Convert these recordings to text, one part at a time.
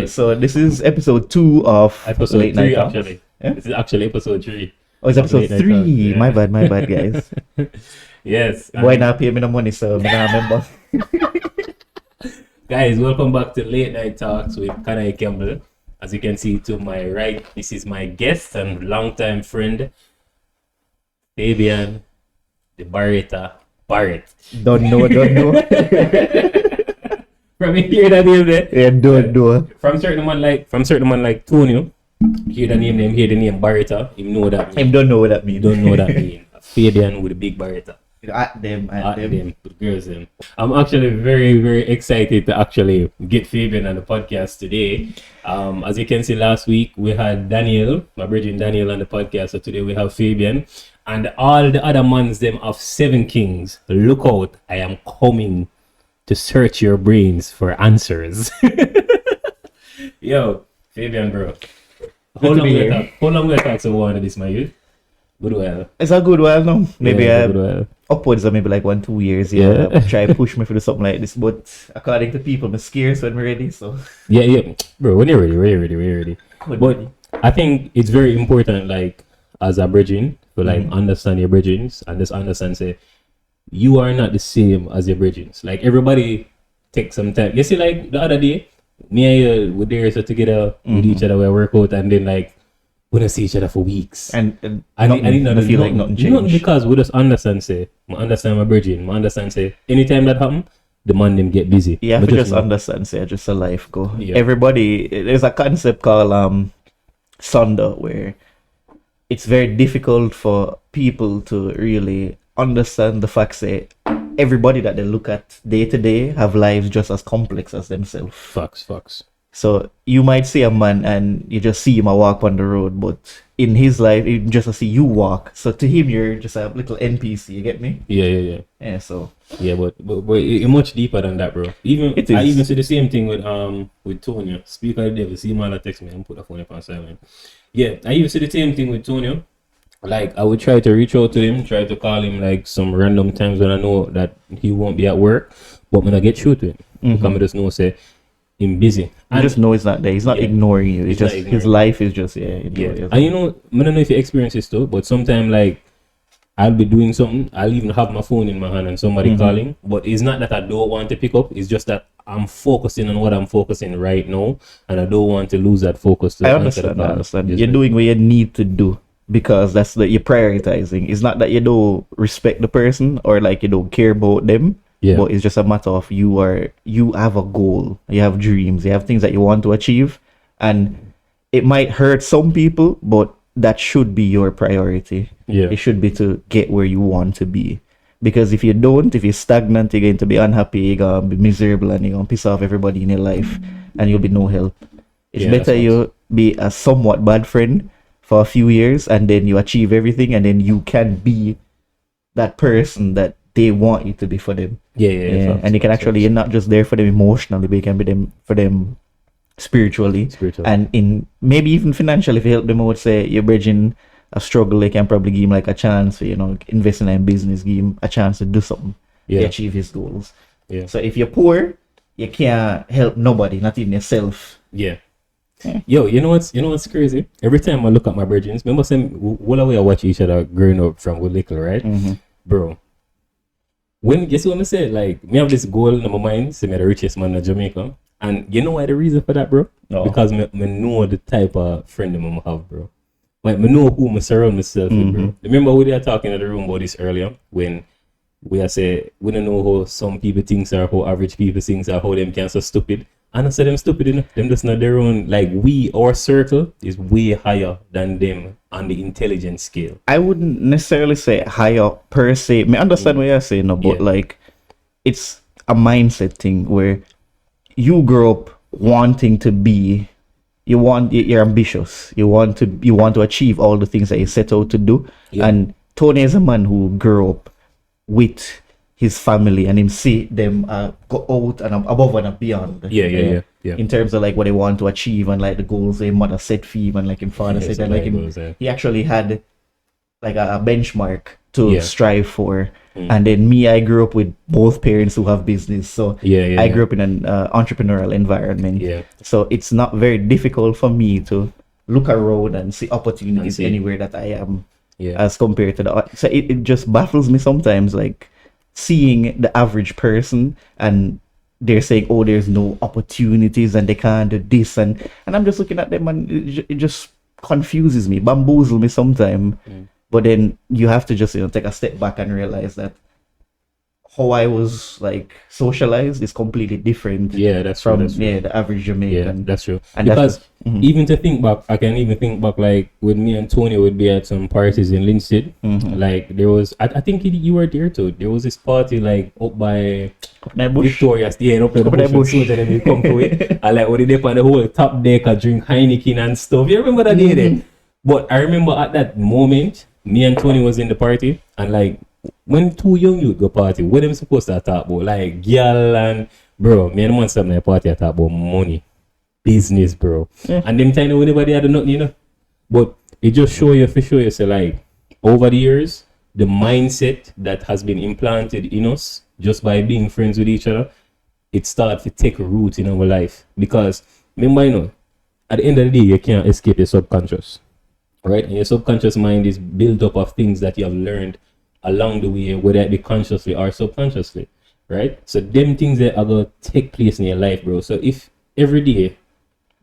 right, so this is episode 2 of Episode Late 3 Night Talks. actually. Yeah? This is actually episode 3. Oh, it's episode Late Night 3. Talks, yeah. My bad, guys. Yes. Why not pay me the money, so I don't remember. Guys, welcome back to Late Night Talks with Khani Campbell. As you can see to my right, this is my guest and longtime friend, Fabian, the Barrett. Don't know. From hear that name there. Yeah, do. From certain man like Tony, hear the name Barrett, him know that. I don't know what that means. Don't know that mean. Fabian with a big Barrett. At them. The girls them. I'm actually very, very excited to actually get Fabian on the podcast today. As you can see, last week we had Daniel, my brother Daniel, on the podcast. So today we have Fabian. And all the other mans them of 7 kings. Look out, I am coming to search your brains for answers. Yo, Fabian, bro. How long we talk so one of this, my youth? Good while. It's a good while now. Maybe good while. Upwards of maybe like 1-2 years. Yeah. Try push me for something like this, but according to people, I'm scared when we're ready. So yeah, bro. When you're ready. But I think it's very important, like as a bridging, to like understand your bridgings and just understand say you are not the same as your bridgings. Like everybody take some time. You see, like the other day, me and you were there so together with each other, we work out, and then like we don't see each other for weeks. And I didn't feel like nothing changed. Not because we just understand say, I understand my bridging, I understand say anytime that happen, the man them get busy. Yeah, but just understand say just a life go. Yeah. Everybody, there's a concept called Sunder where it's very difficult for people to really understand the fact that everybody that they look at day to day have lives just as complex as themselves. Facts. So you might see a man and you just see him walk on the road, but in his life, you just see you walk. So to him, you're just a little NPC. You get me? Yeah. Yeah. So yeah, but it's much deeper than that, bro. I even see the same thing with Tony. Speak of the devil. See man that text me and put the phone up on silent. Yeah, I even see the same thing with Tony. Like I would try to reach out to him, try to call him like some random times when I know that he won't be at work, but when I get through to him, because I just know say him busy. I just know he's not there. He's not ignoring you. It's just his life is just And you know, I don't know if you experience this too, but sometimes like I'll be doing something, I'll even have my phone in my hand and somebody calling, but it's not that I don't want to pick up, it's just that I'm focusing on what I'm focusing right now, and I don't want to lose that focus. I understand. You're doing what you need to do because that's that you're prioritizing. It's not that you don't respect the person or like you don't care about them. Yeah. But it's just a matter of you have a goal, you have dreams, you have things that you want to achieve, and it might hurt some people, but that should be your priority. Yeah. It should be to get where you want to be. Because if you're stagnant, you're going to be unhappy, you're going to be miserable, and you're going to piss off everybody in your life, and you'll be no help. It's better you be a somewhat bad friend for a few years, and then you achieve everything, and then you can be that person that they want you to be for them. Yeah. And you can actually, you're not just there for them emotionally, but you can be them for them spiritually. And in maybe even financially, if you help them out, say you're bridging a struggle, they can probably give him like a chance for, investing in business, give him a chance to do something to achieve his goals. Yeah. So if you're poor, you can't help nobody, not even yourself. Yeah. Yo, you know what's crazy? Every time I look at my bridgings, remember saying what way I watch each other growing up from we little, right? Bro. When you see what I said, like me have this goal in my mind, say me the richest man in Jamaica. And you know why the reason for that, bro? No. Because me know the type of friend I have, bro. Like me know who I surround myself with, bro. Remember we were talking in the room about this earlier when we don't know how some people think are, how average people think are, how them can so stupid. And I said them stupid enough. Them just not their own. Like our circle is way higher than them on the intelligence scale. I wouldn't necessarily say higher per se. I understand what you're saying, but like it's a mindset thing where you grow up wanting to be. You're ambitious. You want to achieve all the things that you set out to do. Yeah. And Tony is a man who grew up with his family and him see them go out and above and beyond. Yeah. In terms of like what they want to achieve and like the goals their mother set for him and like him father set, and like him, he actually had like a benchmark to strive for. And then me, I grew up with both parents who have business, so I grew up in an entrepreneurial environment. So it's not very difficult for me to look around and see opportunities anywhere that I am, as compared to so it just baffles me sometimes, like seeing the average person and they're saying, oh, there's no opportunities and they can't do this, and I'm just looking at them and it just confuses me, bamboozles me sometimes. But then you have to just, take a step back and realize that how I was like socialized is completely different. That's from true. the average Jamaican. That's true. And because even to think back, I can even think back, like when me and Tony would be at some parties in Linstead. Like there was, I think you were there too. There was this party like up by Victoria's, up by the bush. And then we come to it, and like when they on the whole top deck, I drink Heineken and stuff. You remember that day then? But I remember at that moment, me and Tony was in the party, and like when two young youth go party, what them supposed to talk about? Like girl and bro, me and Monster at party I talk about money, business, bro. And them time nobody had nothing, But it just show you so like over the years, the mindset that has been implanted in us just by being friends with each other, it started to take root in our life. Because remember, at the end of the day, you can't escape your subconscious. Right? And your subconscious mind is built up of things that you have learned along the way, whether it be consciously or subconsciously. Right? So them things that are going to take place in your life, bro. So if every day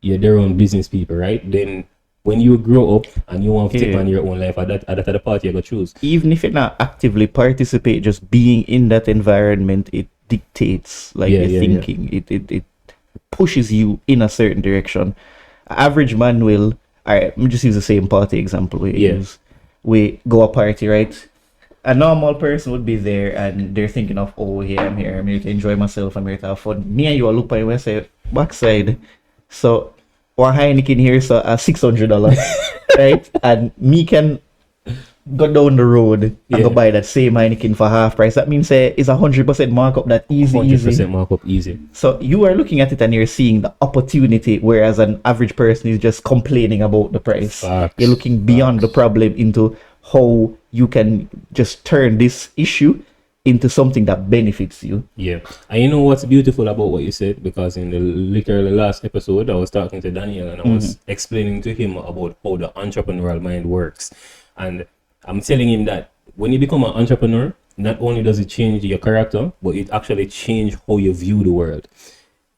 you're their own business people, right? Then when you grow up and you want to take on your own life, at the party you're going to choose. Even if you're not actively participate, just being in that environment, it dictates like your thinking. It pushes you in a certain direction. Average man will, let me just use the same party example we use. We go a party, right? A normal person would be there and they're thinking of, oh, I'm here to enjoy myself, I'm here to have fun. Me and you are look by the west backside. So one Heineken here is $600, right? And me can go down the road and go buy that same Heineken for half price. That means it's 100% markup, that easy. 100% markup, easy. So you are looking at it and you're seeing the opportunity, whereas an average person is just complaining about the price. Facts. You're looking beyond the problem into how you can just turn this issue into something that benefits you. Yeah. And you know what's beautiful about what you said? Because in the literally last episode, I was talking to Daniel and I was explaining to him about how the entrepreneurial mind works. And I'm telling him that when you become an entrepreneur, not only does it change your character, but it actually changes how you view the world.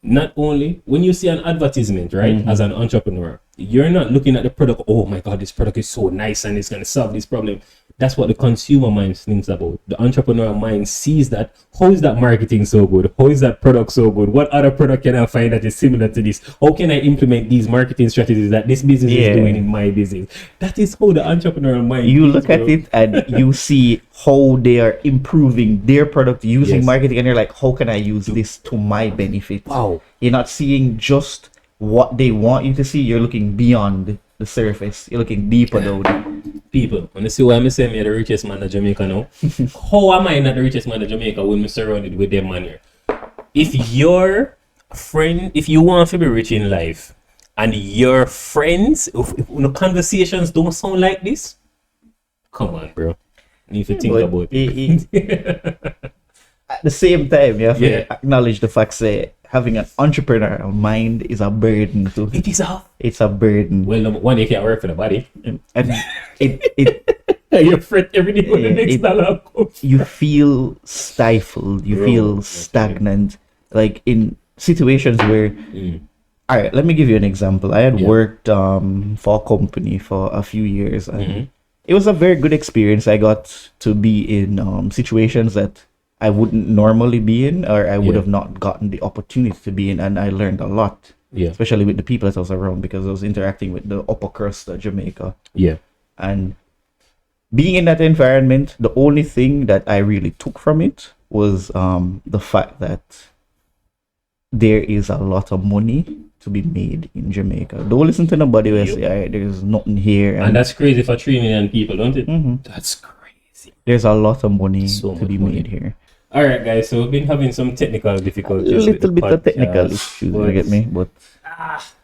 Not only when you see an advertisement, right, as an entrepreneur, you're not looking at the product, oh my God, this product is so nice and it's going to solve this problem. That's what the consumer mind thinks about. The entrepreneur mind sees that, how is that marketing so good? How is that product so good? What other product can I find that is similar to this? How can I implement these marketing strategies that this business is doing in my business? That is how the entrepreneurial mind you look at it and you see how they are improving their product using marketing, and you're like, how can I use this to my benefit? Wow. You're not seeing just what they want you to see. You're looking beyond the surface. You're looking deeper down. People, when you see why I'm saying me the richest man in Jamaica now, how am I not the richest man in Jamaica when I'm surrounded with them man here? If your friend, if you want to be rich in life, and your friends, if conversations don't sound like this, come on, bro. You need to think about it. At the same time, you have to acknowledge the fact that having an entrepreneurial mind is a burden too. It's a burden. Well, number one, you can't work for the body. And it you're fret every day when the next dollar comes. You feel stifled, you feel stagnant. Like in situations where all right, let me give you an example. I had worked for a company for a few years and it was a very good experience. I got to be in situations that I wouldn't normally be in, or I would have not gotten the opportunity to be in, and I learned a lot. Yeah. Especially with the people that I was around, because I was interacting with the upper crust of Jamaica. Yeah. And being in that environment, the only thing that I really took from it was the fact that there is a lot of money to be made in Jamaica. Don't listen to nobody who say, all right, there's nothing here. And that's crazy for 3 million people, don't it? That's crazy. There's a lot of money to be made here. All right, guys. So we've been having some technical difficulties. A little bit of technical issues, you get me? But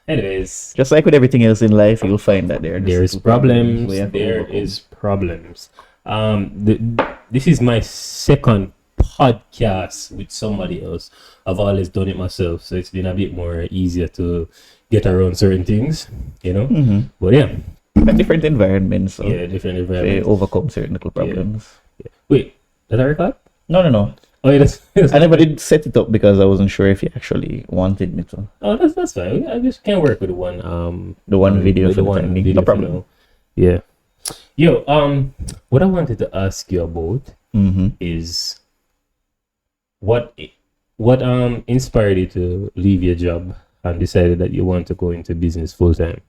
anyways, just like with everything else in life, you'll find that there is problems. There is problems. This is my second podcast with somebody else. I've always done it myself, so it's been a bit more easier to get around certain things, you know. But yeah, different environments. So different they environments. overcome certain little problems. Wait, did I record? No. Oh yeah, I never did set it up because I wasn't sure if you actually wanted me to. Oh, that's fine. I just can't work with the one video with for the the one time being. video No for problem. now. Yeah. Yo, what I wanted to ask you about is what inspired you to leave your job and decided that you want to go into business full time?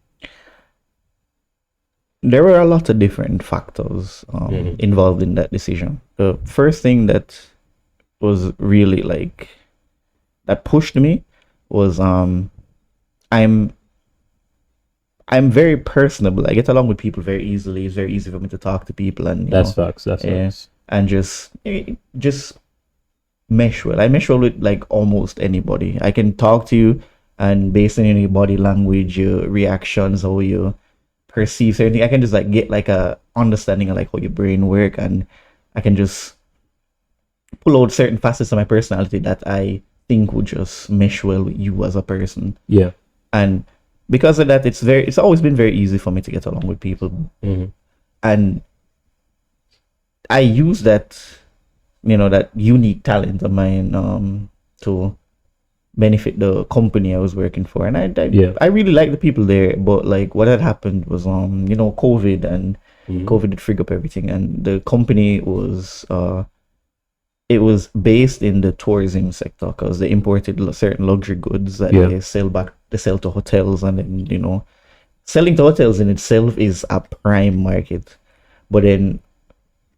There were a lot of different factors involved in that decision. The first thing that was really like that pushed me was I'm very personable. I get along with people very easily. It's very easy for me to talk to people, and That's facts. That's facts. and just mesh well. I mesh well with like almost anybody. I can talk to you, and based on your body language, your reactions, how you perceive anything, I can just like get like a understanding of like how your brain work, and I can just pull out certain facets of my personality that I think would just mesh well with you as a person. Yeah. And because of that, it's always been very easy for me to get along with people. And I use that, that unique talent of mine to benefit the company I was working for. And I really like the people there, but like what had happened was COVID, and COVID did frig up everything, and the company was it was based in the tourism sector because they imported certain luxury goods that they sell to hotels, and then selling to hotels in itself is a prime market. But then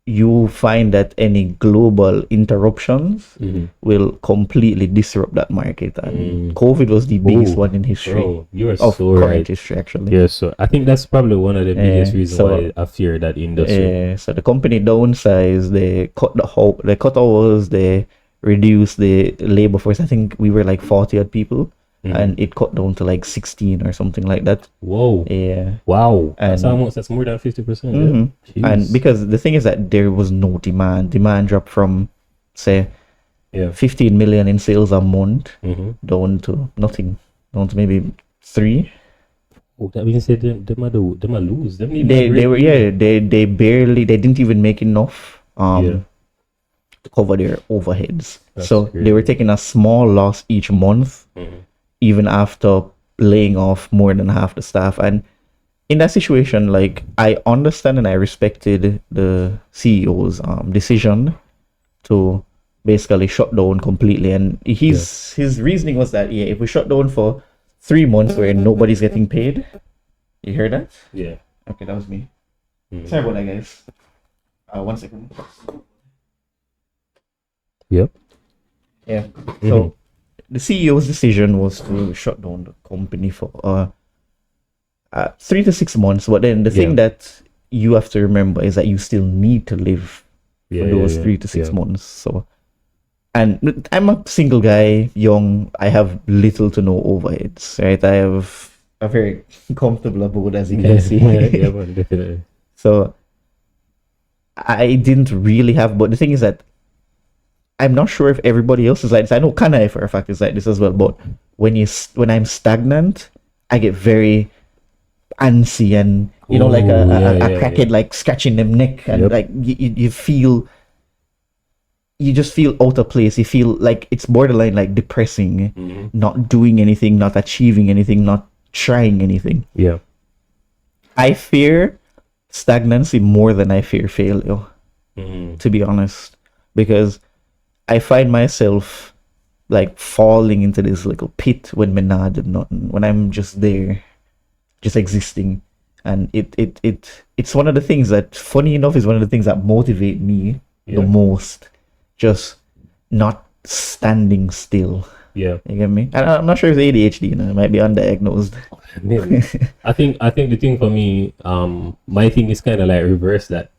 you find that any global interruptions will completely disrupt that market, and COVID was the biggest one in history. Bro, you are of so current right. history, actually. Yeah, so I think that's probably one of the biggest reasons why I fear that industry. So the company downsized, they cut hours, they reduced the labor force. I think we were like 40 odd people, and it cut down to like 16 or something like that. Whoa. Yeah. Wow. And That's more than 50%. Yeah. And because the thing is that there was no demand. Demand dropped from, say, 15 million in sales a month down to nothing, down to maybe 3. Oh, that means they might lose. They didn't even make enough to cover their overheads. So they were taking a small loss each month, even after laying off more than half the staff. And in that situation, like, I understand and I respected the CEO's decision to basically shut down completely. And his reasoning was that if we shut down for 3 months where nobody's getting paid. You hear that? Yeah. Okay, that was me. Sorry about that, guys. 1 second. Yep. Yeah. So the CEO's decision was to shut down the company for 3 to 6 months. But then the thing that you have to remember is that you still need to live for those 3 to 6 months. So, and I'm a single guy, young. I have little to no overheads, right? I have a very comfortable abode, as you can see. Yeah, man, definitely. So I didn't really have, but the thing is that I'm not sure if everybody else is like this. I know Khani for a fact is like this as well. But when I'm stagnant, I get very antsy, and like a crackhead like scratching them neck, and like you just feel out of place. You feel like it's borderline like depressing, not doing anything, not achieving anything, not trying anything. Yeah. I fear stagnancy more than I fear failure, to be honest, because I find myself like falling into this little pit when I'm not doing nothing, when I'm just there, just existing. And it's one of the things that, funny enough, is one of the things that motivate me the most. Just not standing still. Yeah. You get me? And I'm not sure if it's ADHD, it might be undiagnosed. I think the thing for me, my thing is kind of like reverse that.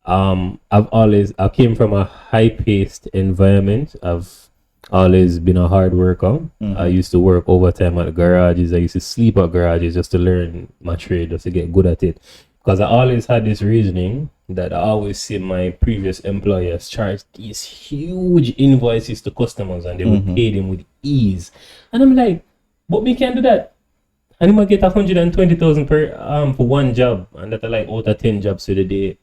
I came from a high-paced environment. I've always been a hard worker. I used to work overtime at garages. I used to sleep at garages just to learn my trade, just to get good at it. Because I always had this reasoning that I always see my previous employers charge these huge invoices to customers and they would pay them with ease. And I'm like, but we can't do that. And you might get 120,000 per for one job, and that are like out of 10 jobs for the day.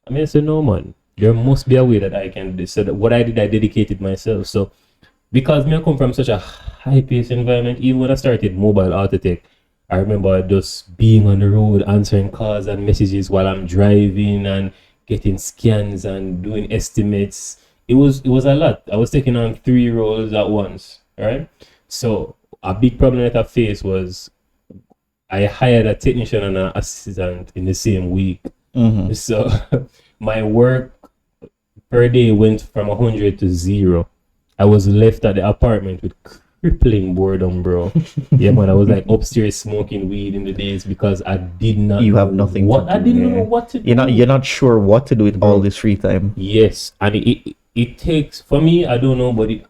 I mean, I said, no man, there must be a way that I can do this. So that what I did, I dedicated myself. So because me I come from such a high-paced environment, even when I started mobile auto tech, I remember just being on the road, answering calls and messages while I'm driving and getting scans and doing estimates. It was a lot. I was taking on 3 roles at once, right? So a big problem that I faced was I hired a technician and an assistant in the same week. So my work per day went from 100 to 0. I was left at the apartment with crippling boredom, bro. Yeah, man, I was like upstairs smoking weed in the days because I did not. You have nothing to do. I didn't know what to do. You're not sure what to do with all this free time. Yes, and it takes, for me, I don't know, but it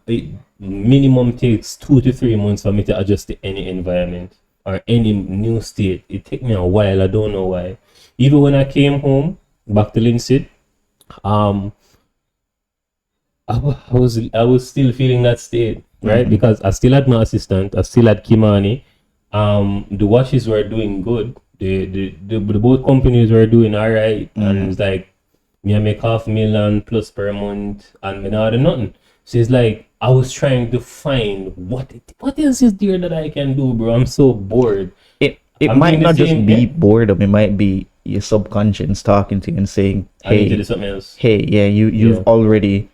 minimum takes 2 to 3 months for me to adjust to any environment or any new state. It took me a while. I don't know why. Even when I came home back to Linset, I was still feeling that state, right? Because I still had my assistant, I still had Kimani. The watches were doing good. The both companies were doing all right, and it's like me I make $500,000 plus per month, and me not do nothing. So it's like I was trying to find what else is there that I can do, bro. I'm so bored. It might not just be boredom. It might be your subconscious talking to you and saying, "Hey, I need to do something else." Hey, yeah, you've already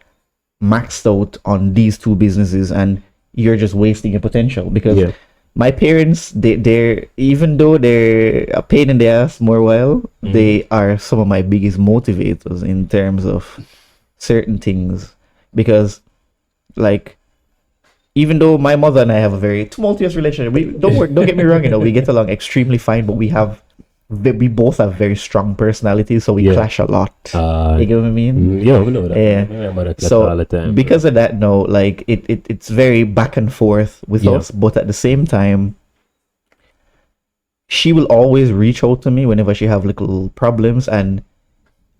maxed out on these 2 businesses, and you're just wasting your potential. Because my parents, they're even though they're a pain in the ass more while, they are some of my biggest motivators in terms of certain things. Because like, even though my mother and I have a very tumultuous relationship, don't get me wrong, we get along extremely fine, but we both have very strong personalities, so we clash a lot. You get what I mean? Yeah, we know that. Yeah. So all the time, because of that, no, like it's very back and forth with us, but at the same time, she will always reach out to me whenever she have little problems, and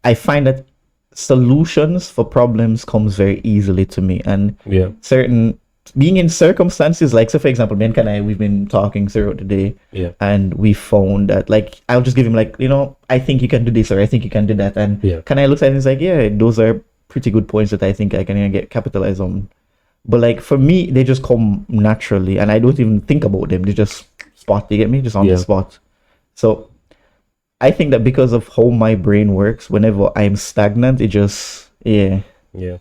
I find that solutions for problems comes very easily to me. And certain being in circumstances like, so for example, me and Khani, we've been talking throughout the day, and we found that, like, I'll just give him like, I think you can do this, or I think you can do that, and Khani looks at it and is like, yeah, those are pretty good points that I think I can get capitalized on. But like for me, they just come naturally, and I don't even think about them. They just spot, you get me, just on the spot. So I think that because of how my brain works, whenever I'm stagnant, it just it's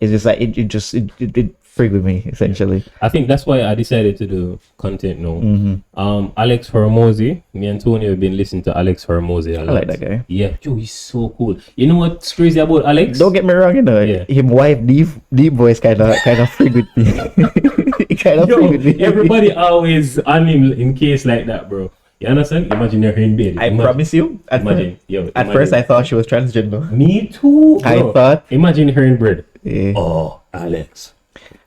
just like it freak with me, essentially. I think that's why I decided to do content now. Alex Hormozy, me and Tony have been listening to Alex Hormozy a lot. I like that guy. Yeah, yo, he's so cool. You know what's crazy about Alex? Don't get me wrong, him wife deep voice kind of freak with me. He kind of freak with me. Everybody always on him in case like that, bro. You understand? Imagine her in bed. I promise you. At first, I thought she was transgender. Me too. Bro. I thought. Imagine her in bed. Yeah. Oh, Alex.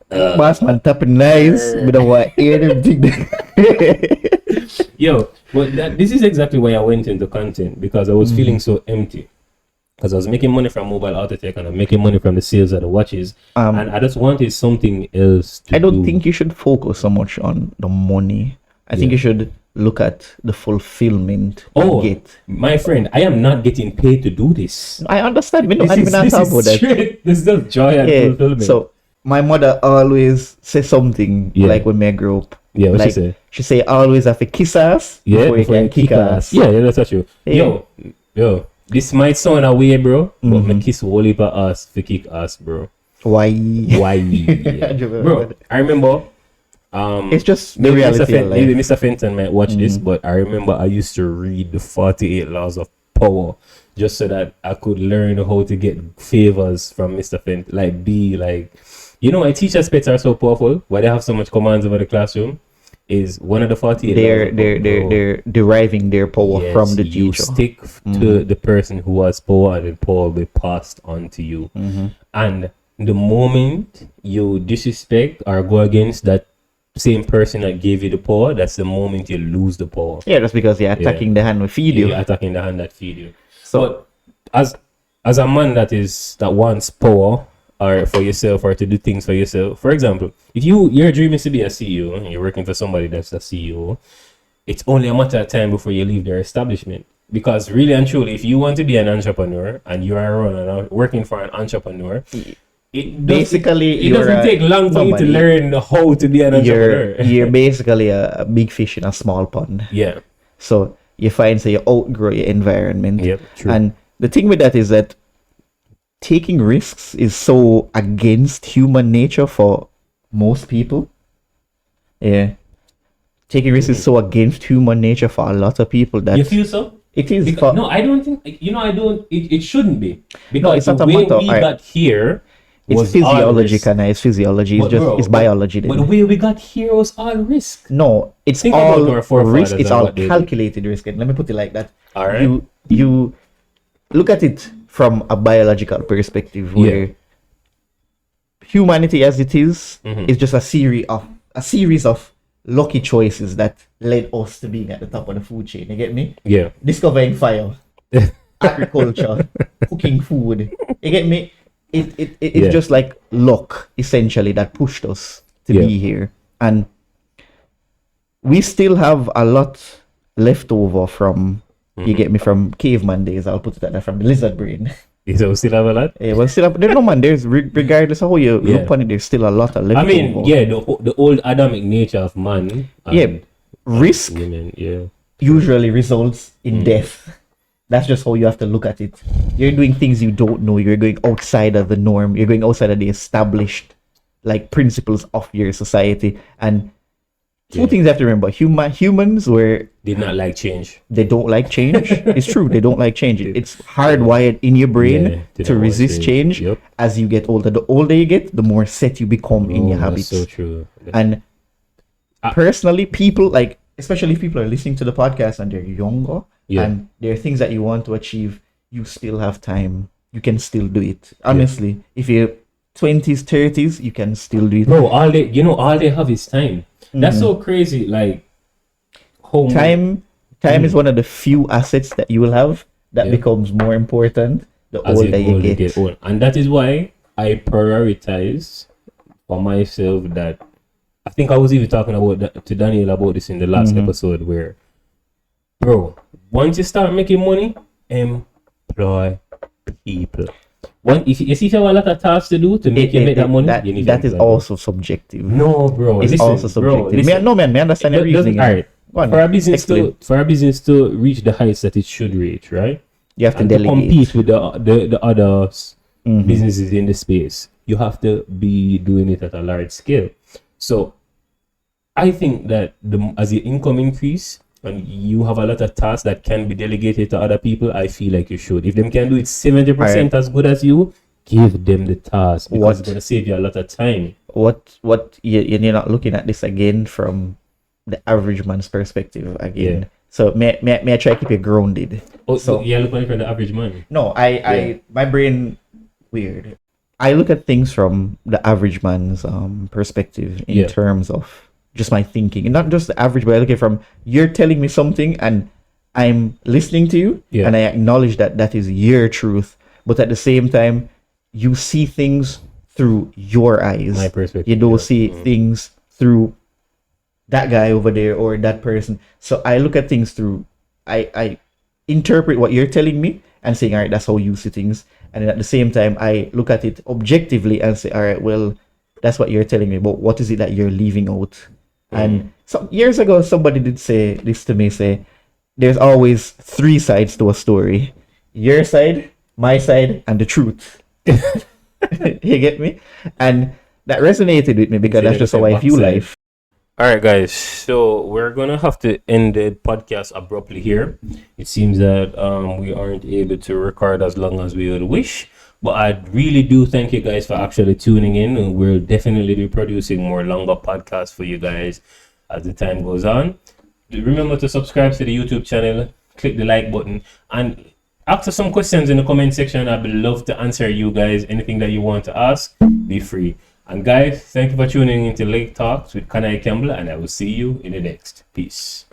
Mas mantap nice. But what everything. Yo, but this is exactly why I went into content, because I was feeling so empty. Because I was making money from mobile auto tech, and I'm making money from the sales of the watches, and I just wanted something else to do. I don't think you should focus so much on the money. I think you should look at the fulfillment. My friend, I am not getting paid to do this. I understand. This is just joy and fulfillment. So my mother always say something like when I grew up. Yeah, what like, she say? She say always have to kiss us before you can kick us. Yeah, that's what you. Yo, this might sound a way, bro, but me kiss whole heap of ass for kick ass, bro. Why? Bro, I remember. It's just the reality. Maybe Mr. Fenton might watch this, but I remember I used to read the 48 Laws of Power just so that I could learn how to get favors from Mr. Fenton. My teachers' pets are so powerful. Why they have so much commands over the classroom is one of the 48. They're deriving their power from the teacher. You stick to the person who has power, and the power will be passed on to you. And the moment you disrespect or go against that same person that gave you the power, that's the moment you lose the power. Yeah, that's because you're attacking the hand that feed you. You're attacking the hand that feed you. So but as a man that wants power or for yourself or to do things for yourself. For example, if your dream is to be a CEO and you're working for somebody that's a CEO, it's only a matter of time before you leave their establishment. Because really and truly, if you want to be an entrepreneur and you are working for an entrepreneur, it doesn't take long for you to learn how to be an entrepreneur. You're basically a big fish in a small pond. Yeah. So you find you outgrow your environment. Yep, true. And the thing with that is that taking risks is so against human nature for most people. Yeah. Taking risks is so against human nature for a lot of people that you feel so? It is. No, I don't think. I don't. It shouldn't be because no, it's the not way a matter. we got here. It's physiology, kind of. It's physiology. It's biology. But the way we got here was all risk. No, it's all risk. It's all calculated risk. And let me put it like that. All right. You look at it from a biological perspective, where humanity, as it is just a series of lucky choices that led us to being at the top of the food chain. You get me? Yeah. Discovering fire, agriculture, cooking food. You get me? It's just like luck, essentially, that pushed us to be here. And we still have a lot left over from, you get me, from caveman days. I'll put it like that, from the lizard brain. So we still have a lot? Yeah, well, still have, there's regardless of how you look upon it, there's still a lot of left over. The old Adamic nature of man. Risk women, usually results in death. That's just how you have to look at it. You're doing things you don't know. You're going outside of the norm. You're going outside of the established principles of your society. And two things you have to remember. Humans did not like change. They don't like change. It's true. They don't like change. It's hardwired in your brain to resist change. Yep. As you get older. The older you get, the more set you become in your habits. That's so true. And personally, people especially if people are listening to the podcast and they're younger, and there are things that you want to achieve, you still have time. You can still do it. Honestly, if you're 20s, 30s, you can still do it. Bro, all they have is time. That's so crazy. Time is one of the few assets that you will have that becomes more important the older you get. And that is why I prioritize for myself that I think I was even talking to Daniel about this in the last episode, where, bro, once you start making money, employ people. If you have a lot of tasks to do to make make that money, that is also subjective. No, bro, it's also subjective. Me understand your reasoning. All right. For our business to reach the heights that it should reach, right? You have to delegate. Compete with the other businesses in the space. You have to be doing it at a large scale. So I think that as your income increase and you have a lot of tasks that can be delegated to other people, I feel like you should. If them can do it 70% as good as you, give them the task, because it's going to save you a lot of time. You're not looking at this again from the average man's perspective again. So may I try to keep you grounded? So you're looking for the average man. No, my brain weird. I look at things from the average man's perspective in terms of just my thinking, and not just the average, but I look at it from, you're telling me something and I'm listening to you, and I acknowledge that is your truth, but at the same time you see things through your eyes. My perspective. You don't see things through that guy over there or that person. So I look at things through, I interpret what you're telling me and saying, all right, that's how you see things. And then at the same time, I look at it objectively and say, all right, well, that's what you're telling me, but what is it that you're leaving out? And some years ago, somebody did say this to me, say, there's always 3 sides to a story. Your side, my side, and the truth. You get me? And that resonated with me because that's just how I view life. All right, guys. So we're going to have to end the podcast abruptly here. It seems that we aren't able to record as long as we would wish. But I really do thank you guys for actually tuning in. And we'll definitely be producing more longer podcasts for you guys as the time goes on. Remember to subscribe to the YouTube channel, click the like button, and ask us some questions in the comment section. I'd love to answer you guys. Anything that you want to ask, be free. And guys, thank you for tuning into Lake Talks with Khani Campbell, and I will see you in the next. Peace.